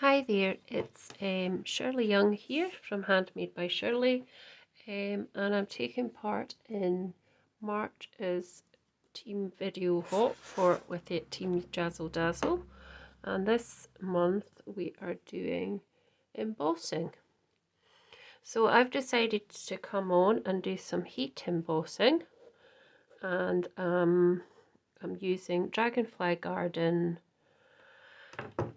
Hi there, it's Shirley Young here from Handmade by Shirley, and I'm taking part in March's team video hop with the team JazzleDazzle, and this month we are doing embossing. So I've decided to come on and do some heat embossing, and I'm using Dragonfly Garden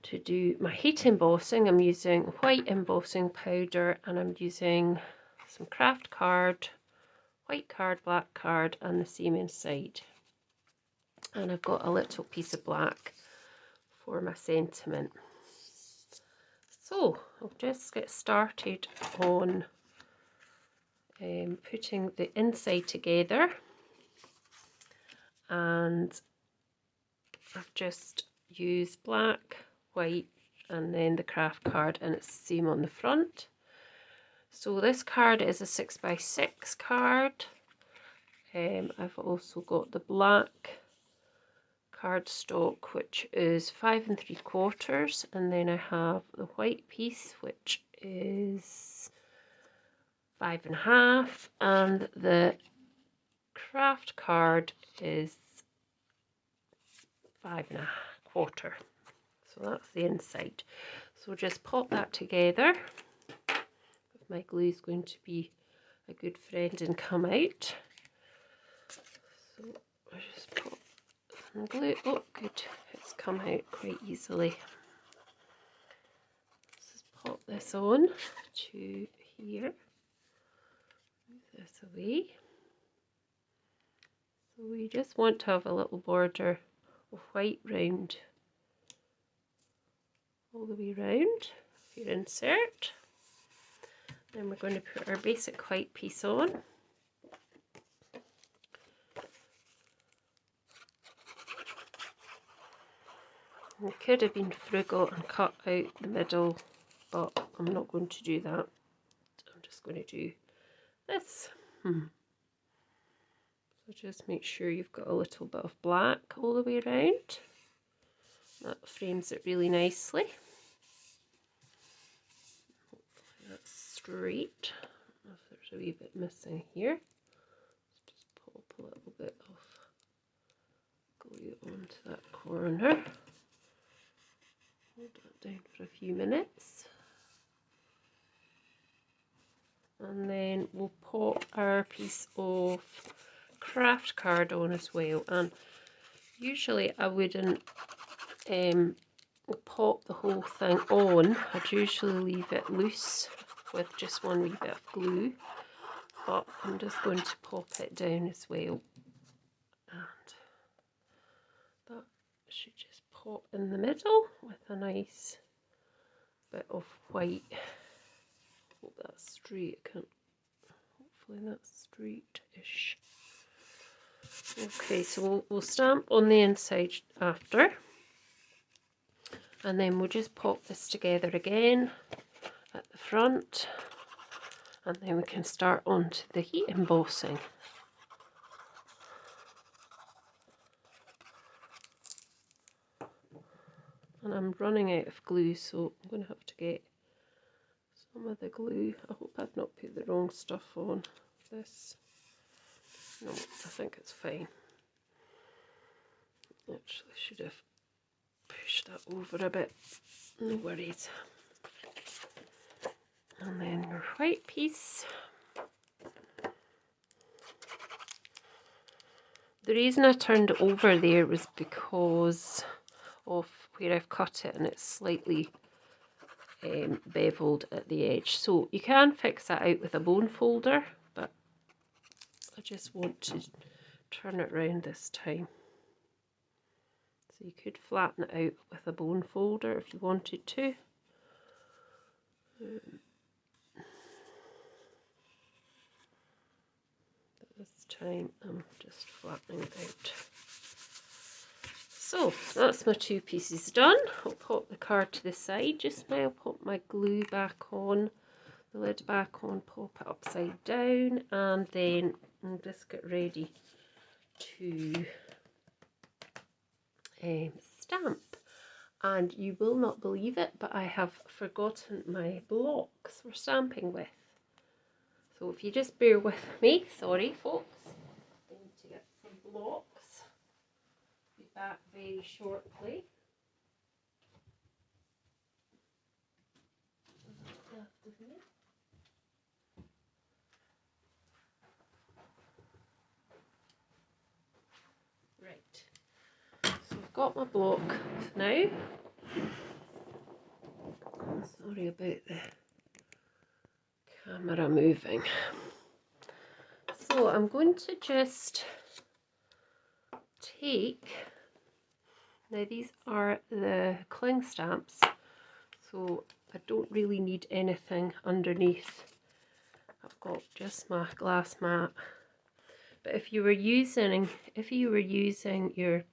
to do my heat embossing. I'm using white embossing powder, and I'm using some Kraft Card, white card, black card, and the same inside. And I've got a little piece of black for my sentiment. So I'll just get started on putting the inside together, and I've just used black, white, and then the Kraft card, and it's the same on the front. So this card is a 6x6 card. I've also got the black cardstock, which is 5 3/4, and then I have the white piece, which is 5 1/2, and the Kraft card is 5 1/4. So that's the inside. So just pop that together. My glue is going to be a good friend and come out. So I just pop some glue. Oh, good, it's come out quite easily. Let's just pop this on to here. Move this away. So we just want to have a little border of white round all the way round for your insert. Then we're going to put our basic white piece on. We could have been frugal and cut out the middle, but I'm not going to do that. I'm just going to do this. So just make sure you've got a little bit of black all the way around. That frames it really nicely. Hopefully that's straight. If there's a wee bit missing here, let's just pop a little bit of glue onto that corner. Hold that down for a few minutes, and then we'll pop our piece of Kraft card on as well. And usually I wouldn't pop the whole thing on. I'd usually leave it loose with just one wee bit of glue, but I'm just going to pop it down as well, and that should just pop in the middle with a nice bit of white. Hope that's straight. Hopefully that's straight-ish. Okay, so we'll stamp on the inside after, and then we'll just pop this together again at the front, and then we can start on to the heat embossing. And I'm running out of glue, so I'm going to have to get some of the glue. I hope I've not put the wrong stuff on this. No, I think it's fine. Actually, should have pushed that over a bit. No worries. And then your white piece. The reason I turned it over there was because of where I've cut it, and it's slightly beveled at the edge. So you can fix that out with a bone folder, but I just want to turn it round this time. So you could flatten it out with a bone folder if you wanted to. But this time I'm just flattening it out. So that's my two pieces done. I'll pop the card to the side just now, pop my glue back on, the lid back on, pop it upside down, and then I'll just get ready to stamp. And you will not believe it, but I have forgotten my blocks for stamping with. So if you just bear with me, sorry folks, I need to get some blocks. Be back very shortly. Right, so I've got my block now. Sorry about the camera moving. So I'm going to just take, now these are the cling stamps, so I don't really need anything underneath. I've got just my glass mat. But if you were using your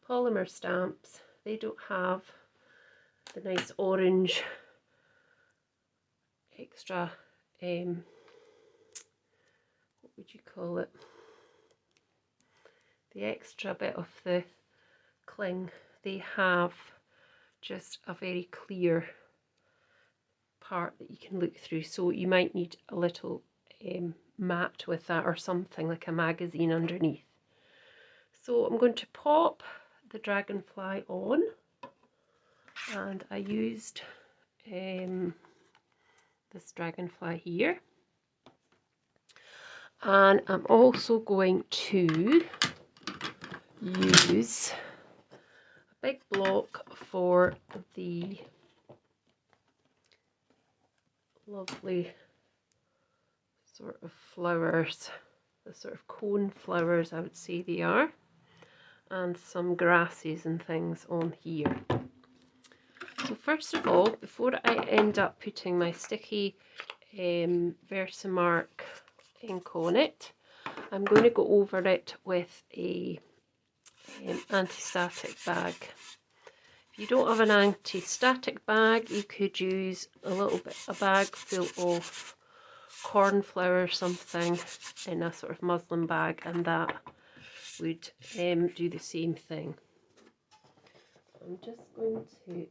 polymer stamps, they don't have the nice orange extra, what would you call it? The extra bit of the cling. They have just a very clear part that you can look through, so you might need a little mat with that or something like a magazine underneath. So I'm going to pop the Dragonfly on, and I used this Dragonfly here, and I'm also going to use a big block for the lovely sort of flowers, the sort of cone flowers I would say they are, and some grasses and things on here. So first of all, before I end up putting my sticky Versamark ink on it, I'm going to go over it with a anti-static bag. If you don't have an anti-static bag, you could use a bag full of cornflour or something in a sort of muslin bag, and that would do the same thing. I'm just going to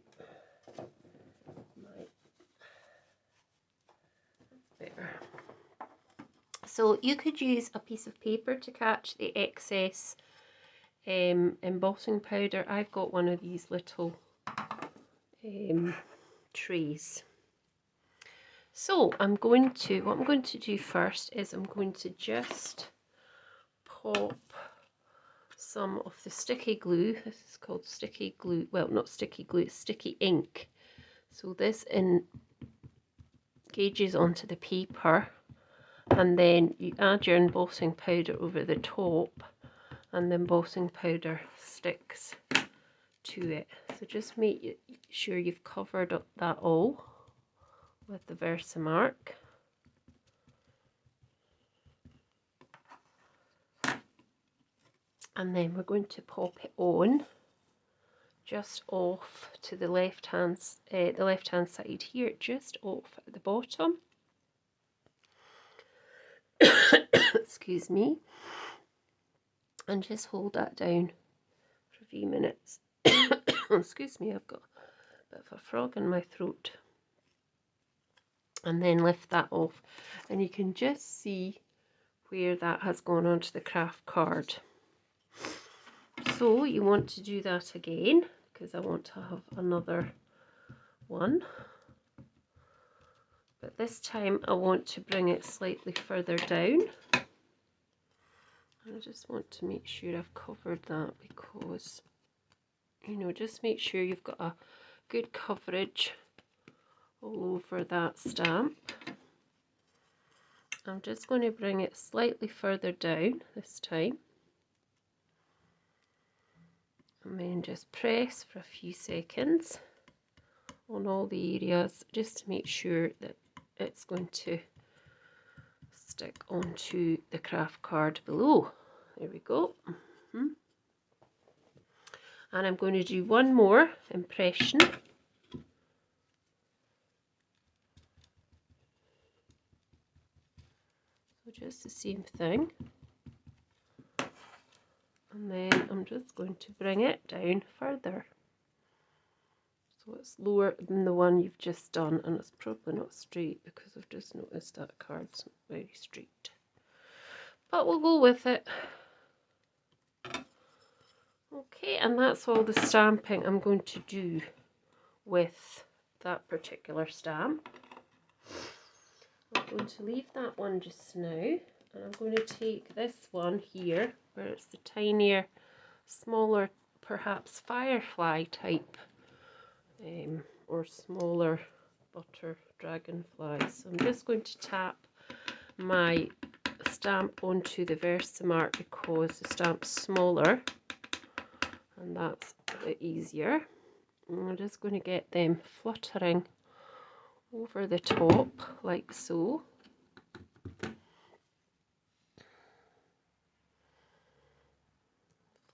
So you could use a piece of paper to catch the excess embossing powder. I've got one of these little trays. So what I'm going to do first is I'm going to just pop some of the sticky glue. This is called sticky glue. Well, not sticky glue, it's sticky ink. So this engages onto the paper, and then you add your embossing powder over the top, and the embossing powder sticks to it. So just make sure you've covered up that all with the Versamark. And then we're going to pop it on just off to the left hand side here, just off at the bottom. Excuse me. And just hold that down for a few minutes. Excuse me, I've got a bit of a frog in my throat. And then lift that off, and you can just see where that has gone onto the craft card. So you want to do that again, because I want to have another one. But this time I want to bring it slightly further down. I just want to make sure I've covered that, because, you know, just make sure you've got a good coverage all over that stamp. I'm just going to bring it slightly further down this time, and then just press for a few seconds on all the areas just to make sure that it's going to stick onto the craft card below. There we go. And I'm going to do one more impression. So just the same thing. And then I'm just going to bring it down further. So it's lower than the one you've just done, and it's probably not straight because I've just noticed that card's not very straight. But we'll go with it. Okay, and that's all the stamping I'm going to do with that particular stamp. I'm going to leave that one just now, and I'm going to take this one here, where it's the tinier, smaller, perhaps firefly type, or smaller butter dragonfly. So I'm just going to tap my stamp onto the Versamark because the stamp's smaller, and that's a bit easier. And I'm just going to get them fluttering over the top like so.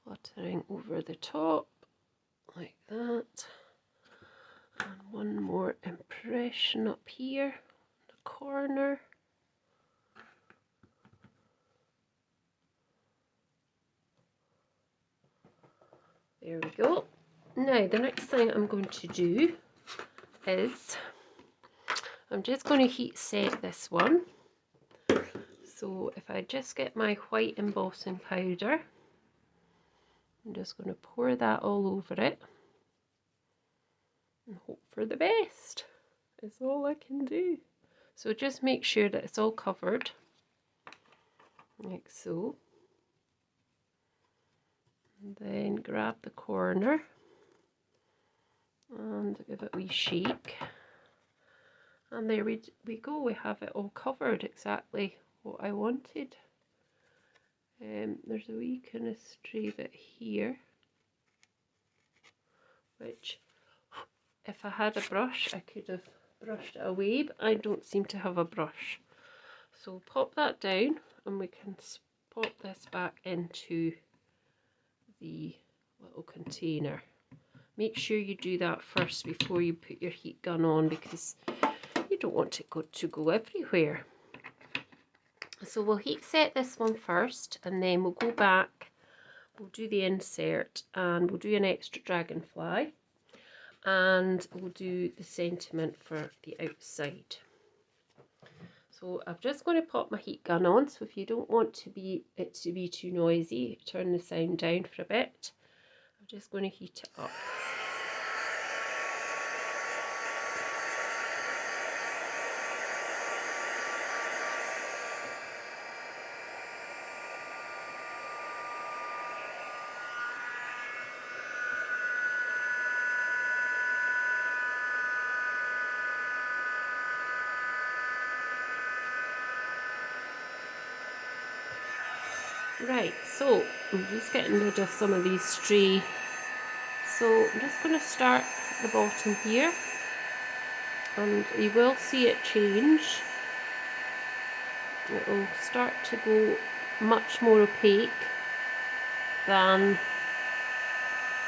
Fluttering over the top like that. And one more impression up here in the corner. There we go. Now the next thing I'm going to do is I'm just going to heat set this one. So if I just get my white embossing powder, I'm just going to pour that all over it and hope for the best. Is all I can do. So just make sure that it's all covered like so. And then grab the corner and give it a wee shake. And there we go, we have it all covered, exactly what I wanted. There's a wee kind of stray bit here, which if I had a brush I could have brushed it away, but I don't seem to have a brush. So pop that down and we can pop this back into the little container. Make sure you do that first before you put your heat gun on, because you don't want it to go everywhere. So we'll heat set this one first, and then we'll go back, we'll do the insert, and we'll do an extra dragonfly, and we'll do the sentiment for the outside. So I'm just going to pop my heat gun on, so if you don't want it to be too noisy, turn the sound down for a bit. I'm just going to heat it up. Right, so I'm just getting rid of some of these stray. So I'm just going to start at the bottom here, and you will see it change. It will start to go much more opaque than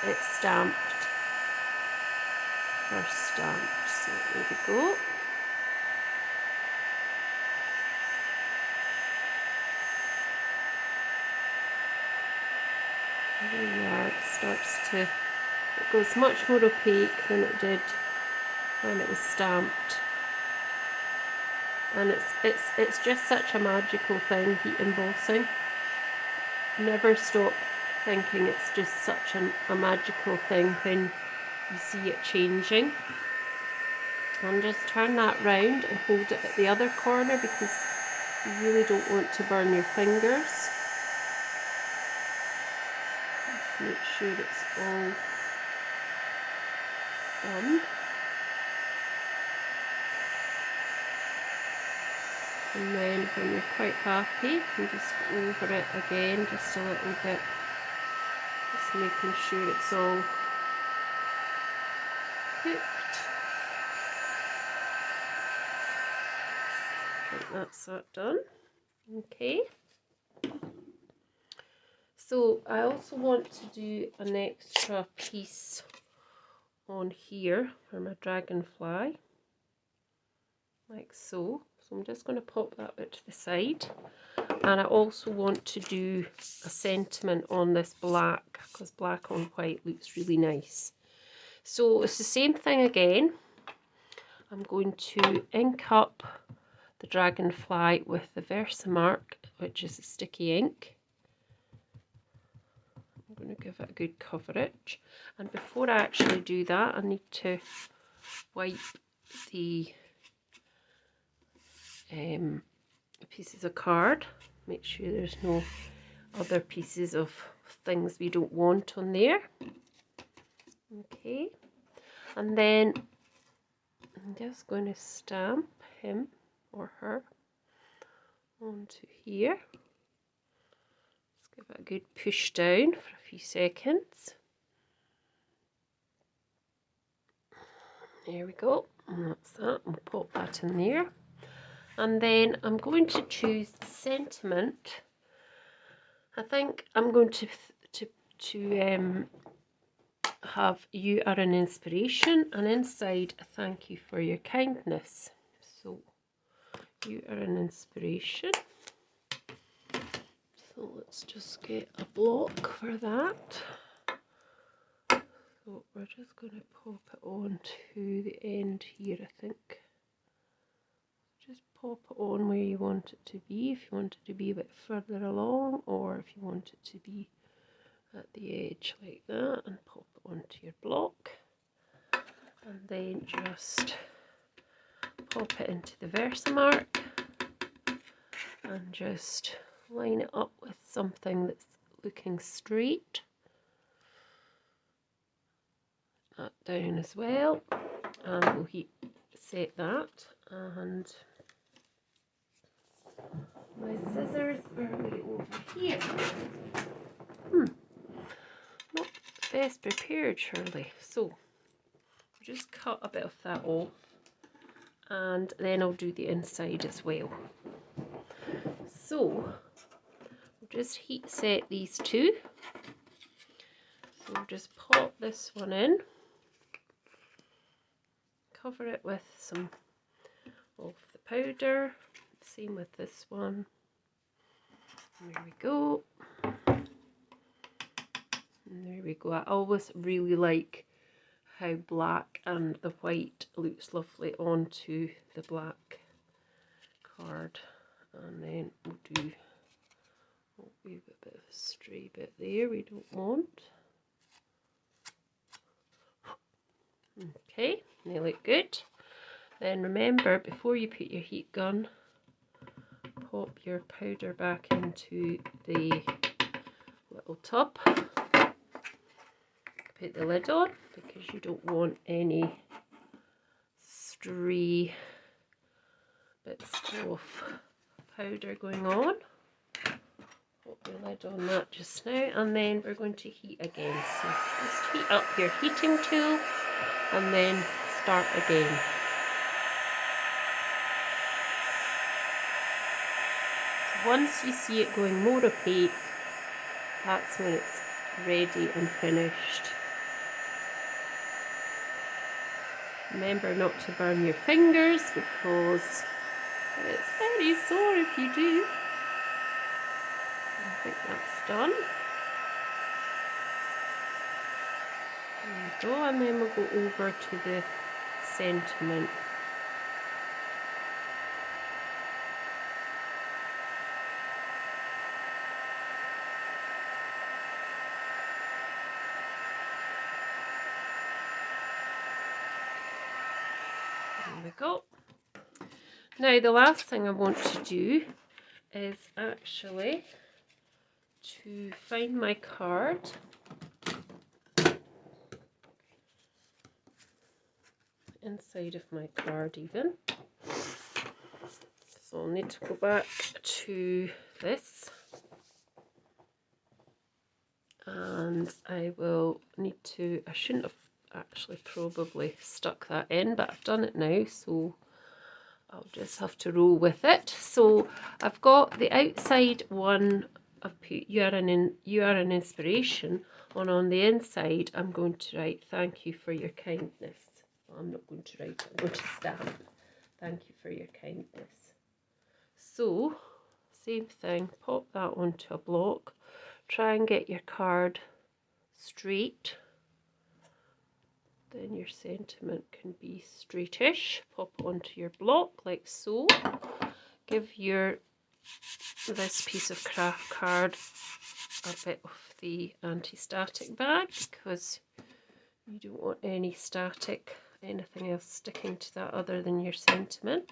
it's stamped, first stamped. So there we go. There you are, it goes much more opaque than it did when it was stamped. And it's just such a magical thing, heat embossing. Never stop thinking it's just such a magical thing when you see it changing. And just turn that round and hold it at the other corner, because you really don't want to burn your fingers. Make sure it's all done. And then when you're quite happy, you can just go over it again just a little bit, just making sure it's all cooked. I think that's that done. Okay. So I also want to do an extra piece on here for my dragonfly, like so. So I'm just going to pop that bit to the side. And I also want to do a sentiment on this black, because black on white looks really nice. So it's the same thing again. I'm going to ink up the Dragonfly with the Versamark, which is a sticky ink. I'm going to give it a good coverage. And before I actually do that, I need to wipe the pieces of card. Make sure there's no other pieces of things we don't want on there. Okay, and then I'm just going to stamp him or her onto here. Let's give it a good push down for a few seconds. There we go, and that's that. We'll pop that in there. And then I'm going to choose the sentiment. I think I'm going to have "You are an inspiration," and inside a "Thank you for your kindness." So you are an inspiration. So let's just get a block for that. So we're just going to pop it on to the end here, I think. Just pop it on where you want it to be, if you want it to be a bit further along, or if you want it to be at the edge like that, and pop it onto your block. And then just pop it into the Versamark and just line it up with something that's looking straight. That down as well, and we'll heat set that. And my scissors are way over here. Not best prepared, surely. So I'll just cut a bit of that off, and then I'll do the inside as well. So we'll just heat set these two. So we'll just pop this one in, cover it with some of the powder, same with this one. There we go. And there we go. I always really like how black and the white looks lovely onto the black card. And then we'll do, oh, we've got a bit of a stray bit there we don't want. Okay, they look good. Then remember, before you put your heat gun, pop your powder back into the little tub. Put the lid on because you don't want any stray bits of powder going on. Put the lid on that just now, and then we're going to heat again. So just heat up your heating tool and then start again. Once you see it going more opaque, that's when it's ready and finished. Remember not to burn your fingers because it's very sore if you do. I think that's done. There we go, and then we'll go over to the sentiment. There we go. Now the last thing I want to do is actually to find my card. Inside of my card even. So I'll need to go back to this. And I will need to, I shouldn't have actually probably stuck that in, but I've done it now, so I'll just have to roll with it. So I've got the outside one, I've put you are an inspiration, and on the inside I'm going to write "Thank you for your kindness." Well, I'm not going to write, I'm going to stamp "Thank you for your kindness." So same thing, pop that onto a block, try and get your card straight. Then your sentiment can be straightish. Pop onto your block like so. Give this piece of craft card a bit of the anti-static bag, because you don't want anything else sticking to that other than your sentiment.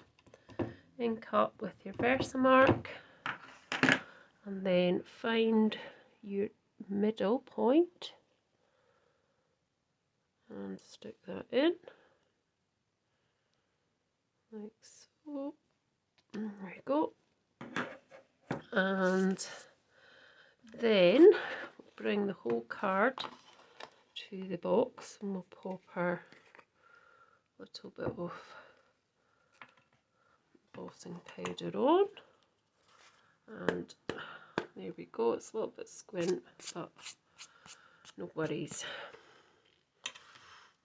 Ink up with your Versamark, and then find your middle point and stick that in like so. There we go. And then bring the whole card to the box, and we'll pop our little bit of embossing powder on. And there we go. It's a little bit squint, but no worries.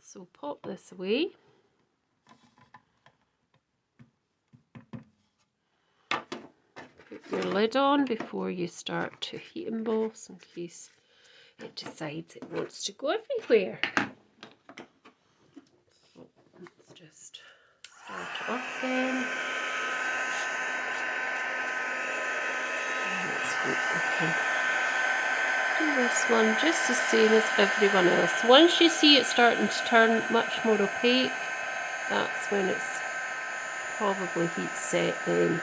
So pop this away. Put your lid on before you start to heat emboss, in case it decides it wants to go everywhere. So let's just start it off then. And let's hope we can do this one just the same as everyone else. Once you see it starting to turn much more opaque, that's when it's probably heat set then.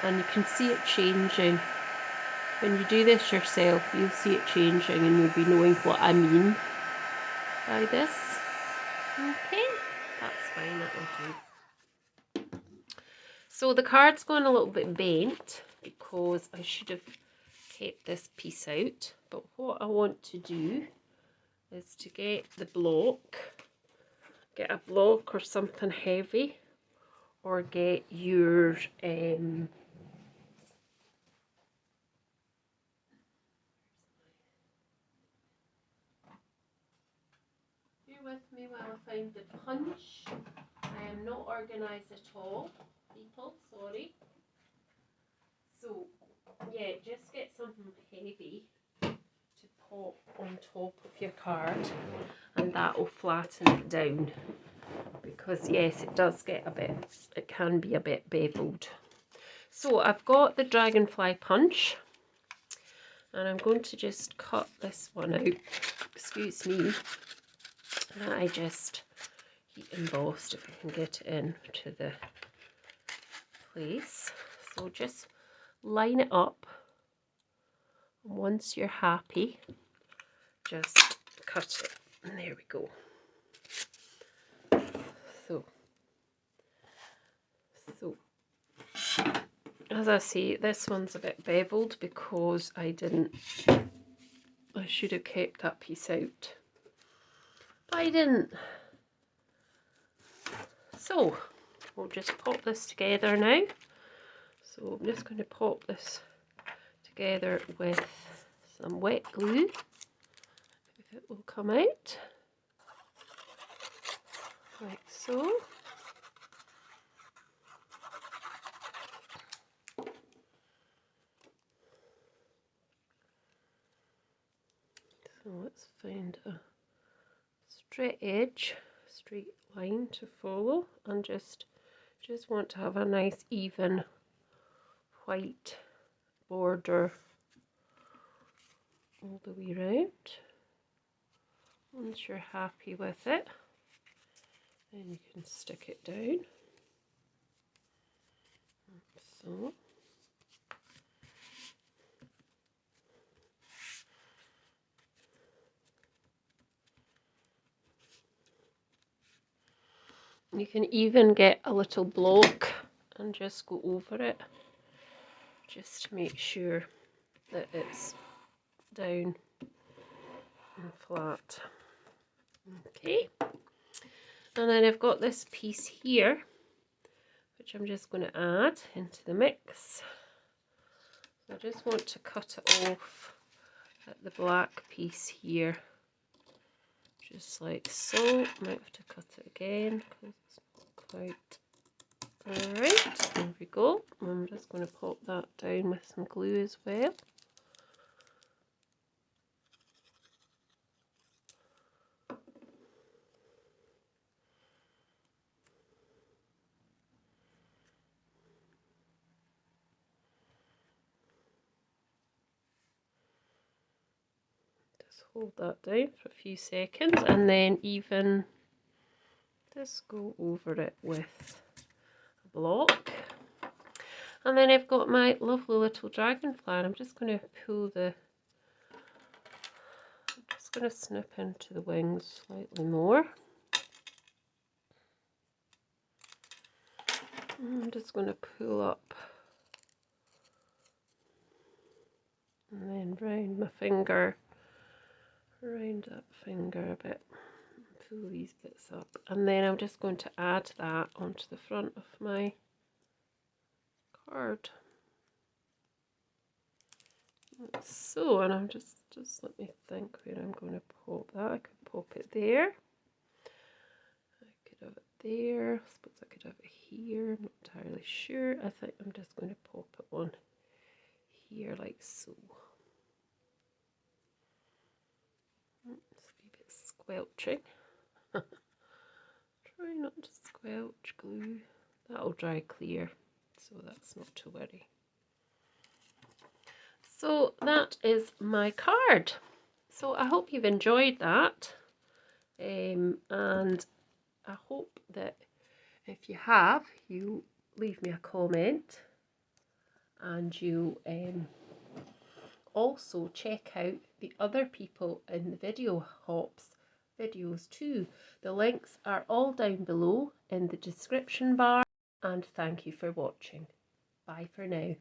And you can see it changing. When you do this yourself, you'll see it changing and you'll be knowing what I mean by this. Okay, that's fine, that will do. So the card's going a little bit bent because I should have kept this piece out. But what I want to do is to get a block or something heavy, or get your with me while I find the punch. I am not organised at all, people, sorry. So, yeah, just get something heavy to pop on top of your card, and that will flatten it down. Because, yes, it does get it can be a bit beveled. So, I've got the Dragonfly punch, and I'm going to just cut this one out. Excuse me. I just heat embossed, if I can get it in to the place. So just line it up, and once you're happy, just cut it, and there we go. So as I say, this one's a bit beveled because I should have kept that piece out. I didn't. So we'll just pop this together now. So I'm just going to pop this together with some wet glue, if it will come out, like so. So let's find a straight edge, straight line to follow, and just want to have a nice even white border all the way round. Once you're happy with it, then you can stick it down like so. You can even get a little block and just go over it, just to make sure that it's down and flat. Okay, and then I've got this piece here, which I'm just going to add into the mix. So I just want to cut it off at the black piece here, just like so. Might have to cut it again because it's not quite. Alright, there we go. I'm just going to pop that down with some glue as well. Just hold that down for a few seconds and then even just go over it with a block. And then I've got my lovely little dragonfly, and I'm just going to pull I'm just going to snip into the wings slightly more. I'm just going to pull up and then round my finger, round that finger a bit, pull these bits up, and then I'm just going to add that onto the front of my card. Like so, and I'm just let me think where I'm going to pop that. I could pop it there. I could have it there. I suppose I could have it here. I'm not entirely sure. I think I'm just going to pop it on here like so. It's a wee bit squelching. Try not to squelch glue. That'll dry clear, so that's not to worry. So that is my card. So I hope you've enjoyed that, and I hope that if you have, you leave me a comment, and you also check out the other people in the video hops videos too. The links are all down below in the description bar, and thank you for watching. Bye for now.